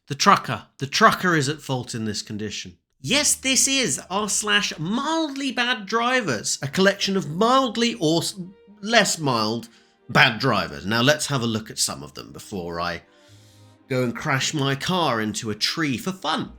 The trucker. The trucker is at fault in this condition. Yes, this is r/MildlyBadDrivers, a collection of mildly or less mild bad drivers. Now let's have a look at some of them before I go and crash my car into a tree for fun.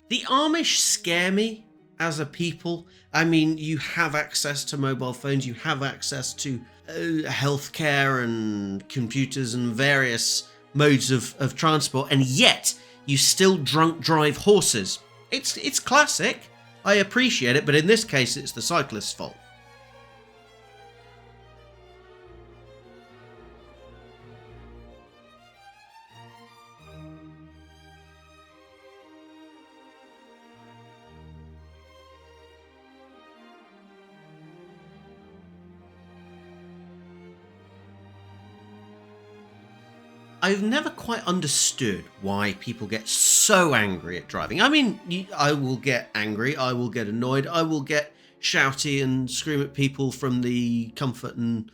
The Amish scare me as a people. I mean, you have access to mobile phones, you have access to healthcare and computers and various modes of transport, and yet you still drunk drive horses. It's classic. I appreciate it, but in this case, it's the cyclist's fault. I've never quite understood why people get so angry at driving. I mean, I will get angry, I will get annoyed, I will get shouty and scream at people from the comfort and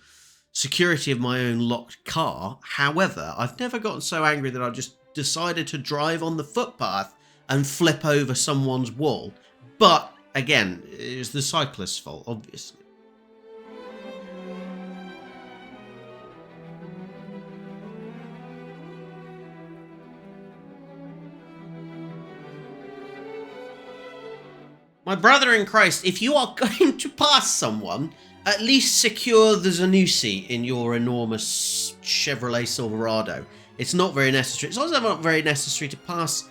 security of my own locked car. However, I've never gotten so angry that I've just decided to drive on the footpath and flip over someone's wall. But again, it's the cyclist's fault, obviously. My brother in Christ, if you are going to pass someone, at least secure the Zanussi in your enormous Chevrolet Silverado. It's not very necessary. It's also not very necessary to pass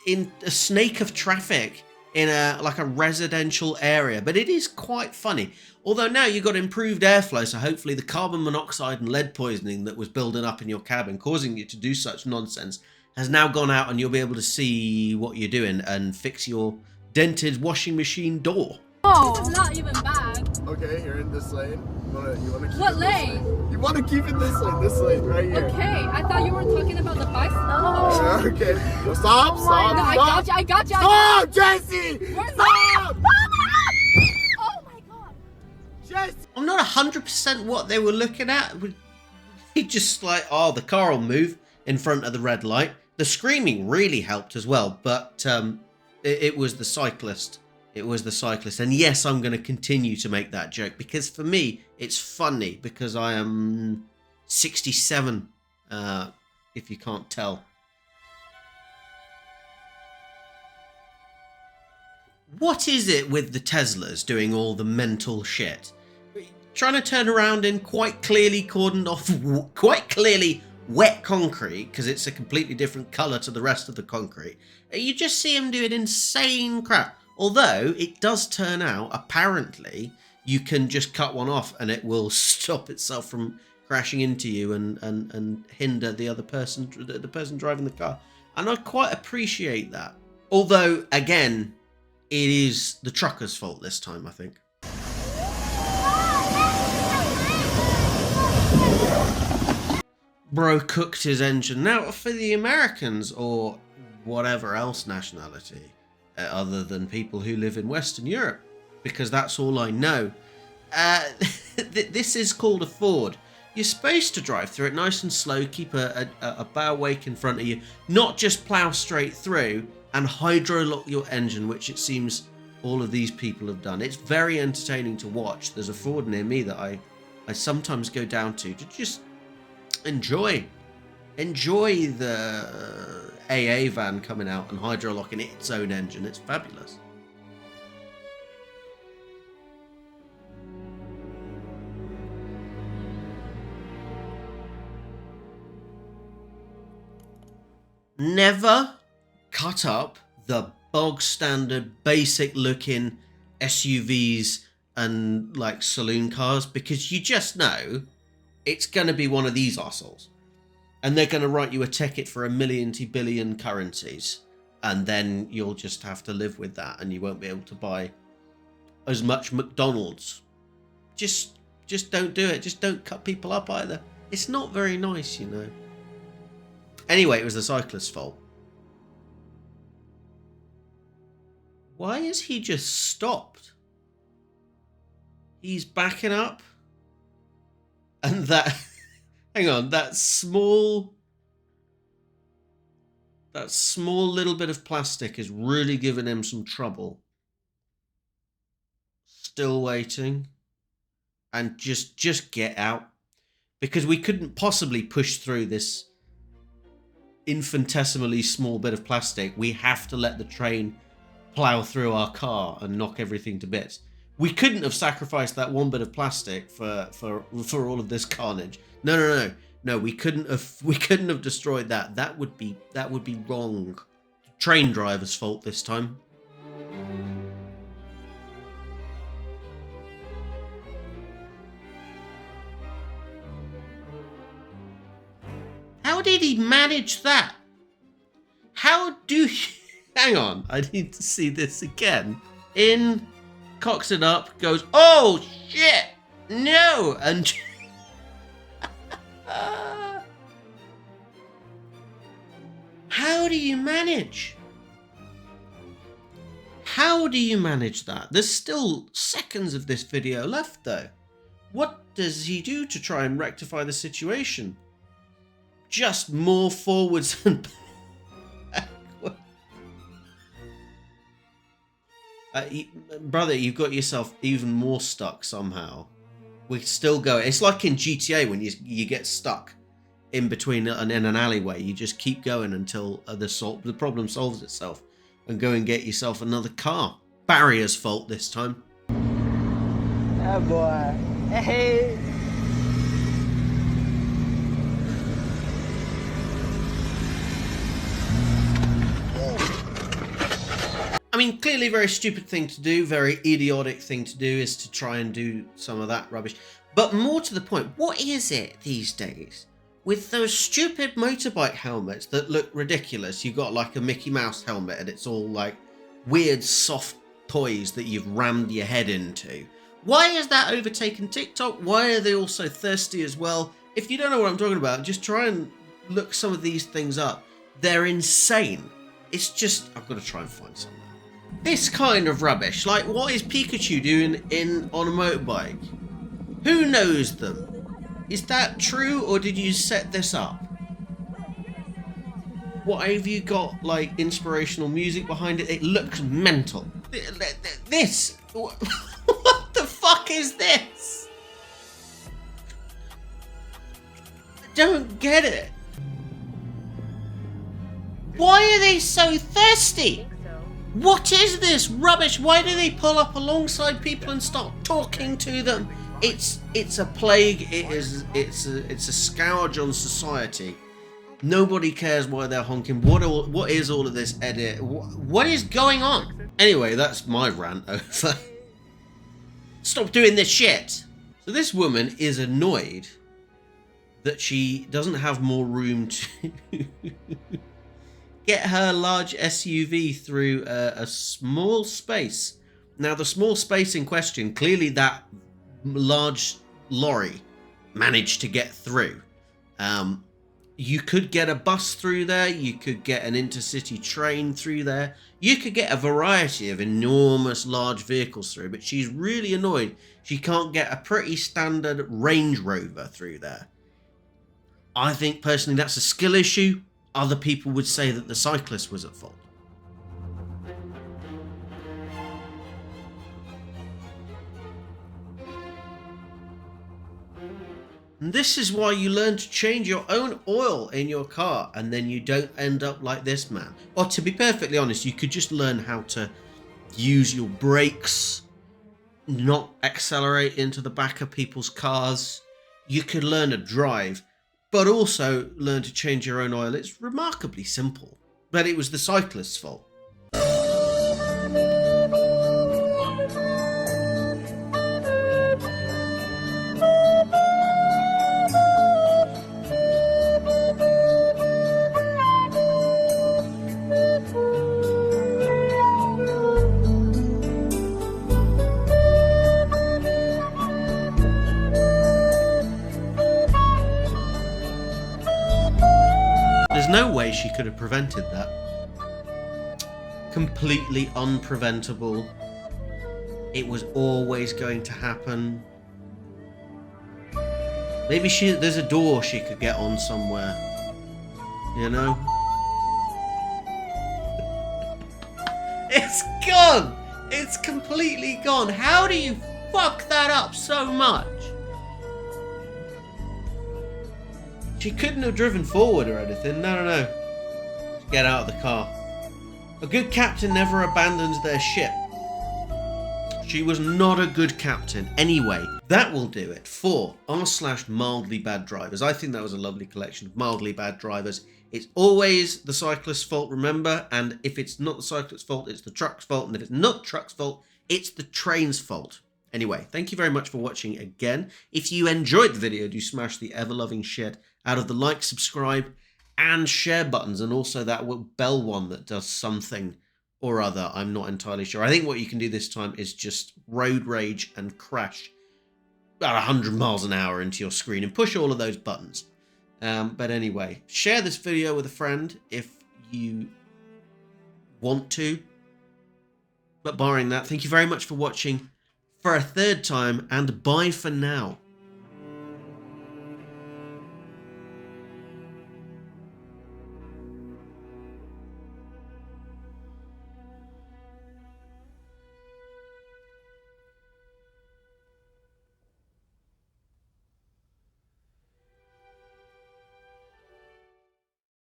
in a snake of traffic in a residential area, but it is quite funny. Although now you've got improved airflow, so hopefully the carbon monoxide and lead poisoning that was building up in your cabin, causing you to do such nonsense, has now gone out, and you'll be able to see what you're doing and fix your dented washing machine door. Oh, it's not even bad. Okay, you're in this lane. You wanna keep what it lane? This lane? You want to keep it this lane right here. Okay, I thought you were talking about the bicycle. Oh. Okay, well, stop. No, I got you. Stop, Jesse! Stop! Oh my god. Jesse! I'm not 100% what they were looking at. He just the car will move in front of the red light. The screaming really helped as well, but it was the cyclist. It was the cyclist. And yes, I'm going to continue to make that joke because for me, it's funny because I am 67, if you can't tell. What is it with the Teslas doing all the mental shit? Trying to turn around in quite clearly cordoned off, quite clearly wet concrete, because it's a completely different colour to the rest of the concrete. You just see them doing insane crap. Although it does turn out, apparently, you can just cut one off and it will stop itself from crashing into you and hinder the other person, the person driving the car. And I quite appreciate that. Although, again, it is the trucker's fault this time, I think. Bro cooked his engine. Now, for the Americans or whatever else nationality, other than people who live in Western Europe, because that's all I know, this is called a Ford. You're supposed to drive through it nice and slow, keep a bow wake in front of you, not just plough straight through and hydro-lock your engine, which it seems all of these people have done. It's very entertaining to watch. There's a Ford near me that I sometimes go down to just enjoy the AA van coming out and hydro-locking its own engine. It's fabulous. Never cut up the bog standard basic looking SUVs and saloon cars, because you just know it's going to be one of these assholes. And they're going to write you a ticket for 1,000,000 billion currencies. And then you'll just have to live with that. And you won't be able to buy as much McDonald's. Just don't do it. Just don't cut people up either. It's not very nice, you know. Anyway, it was the cyclist's fault. Why is he just stopped? He's backing up. And that, hang on, that small little bit of plastic is really giving him some trouble. Still waiting. And just get out. Because we couldn't possibly push through this infinitesimally small bit of plastic. We have to let the train plow through our car and knock everything to bits. We couldn't have sacrificed that one bit of plastic for all of this carnage. No, we couldn't have destroyed that. That would be wrong. Train driver's fault this time. How did he manage that? How do you... Hang on, I need to see this again. In, cocks it up, goes, oh shit, no, and... How do you manage? How do you manage that? There's still seconds of this video left though. What does he do to try and rectify the situation? Just more forwards and backwards. Brother, you've got yourself even more stuck somehow. We still go. It's like in GTA when you get stuck in between in an alleyway. You just keep going until the problem solves itself, and go and get yourself another car. Barrier's fault this time. Oh boy. Hey. I mean, clearly a very stupid thing to do, very idiotic thing to do is to try and do some of that rubbish. But more to the point, what is it these days with those stupid motorbike helmets that look ridiculous? You've got like a Mickey Mouse helmet and it's all like weird soft toys that you've rammed your head into. Why has that overtaken TikTok? Why are they all so thirsty as well? If you don't know what I'm talking about, just try and look some of these things up. They're insane. It's just, I've got to try and find some. This kind of rubbish, like what is Pikachu doing on a motorbike? Who knows them? Is that true, or did you set this up? What have you got, like inspirational music behind it? It looks mental. This, what the fuck is this? I don't get it. Why are they so thirsty? What is this rubbish? Why do they pull up alongside people and start talking to them? It's a plague. It's a scourge on society. Nobody cares why they're honking. What is all of this edit? What is going on? Anyway, that's my rant over. Stop doing this shit. So this woman is annoyed that she doesn't have more room to get her large SUV through a small space. Now, the small space in question, clearly that large lorry managed to get through. You could get a bus through there. You could get an intercity train through there. You could get a variety of enormous large vehicles through, but she's really annoyed she can't get a pretty standard Range Rover through there. I think personally that's a skill issue. Other people would say that the cyclist was at fault. And this is why you learn to change your own oil in your car, and then you don't end up like this man. Or to be perfectly honest, you could just learn how to use your brakes, not accelerate into the back of people's cars. You could learn to drive, but also learn to change your own oil. It's remarkably simple. But it was the cyclist's fault. There's no way she could have prevented that. Completely unpreventable. It was always going to happen. Maybe there's a door she could get on somewhere. You know? It's gone! It's completely gone. How do you fuck that up so much? She couldn't have driven forward or anything. No. Just get out of the car. A good captain never abandons their ship. She was not a good captain. Anyway, that will do it for r/MildlyBadDrivers. I think that was a lovely collection of mildly bad drivers. It's always the cyclist's fault, remember? And if it's not the cyclist's fault, it's the truck's fault. And if it's not the truck's fault, it's the train's fault. Anyway, thank you very much for watching again. If you enjoyed the video, do smash the ever-loving shit out of the like, subscribe, and share buttons. And also that bell one that does something or other. I'm not entirely sure. I think what you can do this time is just road rage and crash about 100 miles an hour into your screen and push all of those buttons. But anyway, share this video with a friend if you want to. But barring that, thank you very much for watching for a third time, and bye for now.